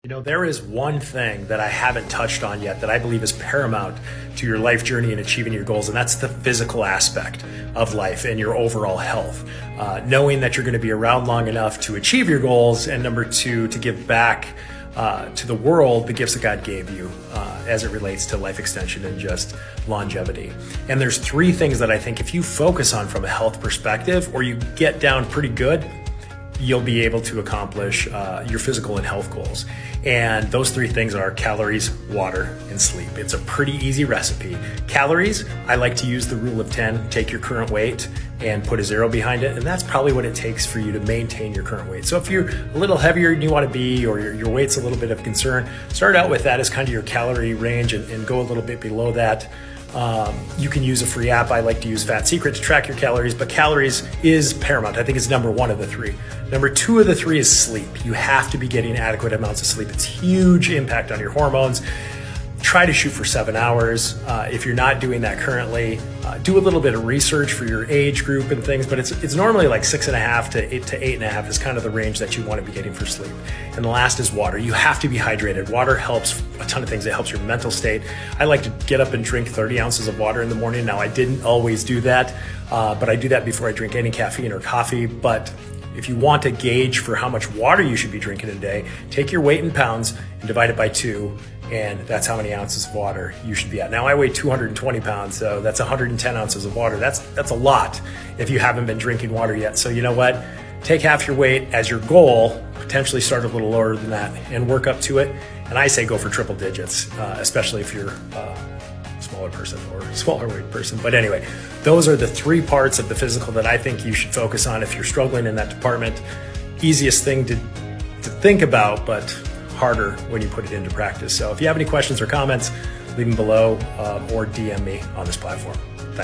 There is one thing that I haven't touched on yet that I believe is paramount to your life journey and achieving your goals, and that's the physical aspect of life and your overall health. Knowing that you're going to be around long enough to achieve your goals, and number two, to give back to the world the gifts that God gave you as it relates to life extension and just longevity. And there's three things that I think if you focus on from a health perspective, or you get down pretty good, you'll be able to accomplish your physical and health goals. And those three things are calories, water, and sleep. It's a pretty easy recipe. Calories, I like to use the rule of 10, take your current weight and put a 0 behind it. And that's probably what it takes for you to maintain your current weight. So if you're a little heavier than you want to be, or your weight's a little bit of concern, start out with that as kind of your calorie range and go a little bit below that. You can use a free app. I like to use Fat Secret to track your calories, but calories is paramount. I think it's number one of the three. Number two of the three is sleep. You have to be getting adequate amounts of sleep. It's huge impact on your hormones. Try to shoot for 7 hours. If you're not doing that currently, do a little bit of research for your age group and things, but it's normally like 6.5 to 8.5 is kind of the range that you want to be getting for sleep. And the last is water. You have to be hydrated. Water helps a ton of things. It helps your mental state. I like to get up and drink 30 ounces of water in the morning. Now, I didn't always do that, but I do that before I drink any caffeine or coffee. But if you want to gauge for how much water you should be drinking a day, take your weight in pounds and divide it by 2, and that's how many ounces of water you should be at. Now, I weigh 220 pounds, so that's 110 ounces of water. That's a lot if you haven't been drinking water yet. So you know what? Take half your weight as your goal, potentially start a little lower than that, and work up to it. And I say go for triple digits, especially if you're smaller person or smaller weight person. But anyway, those are the three parts of the physical that I think you should focus on if you're struggling in that department. Easiest thing to think about, but harder when you put it into practice. So if you have any questions or comments, leave them below or DM me on this platform. Thanks.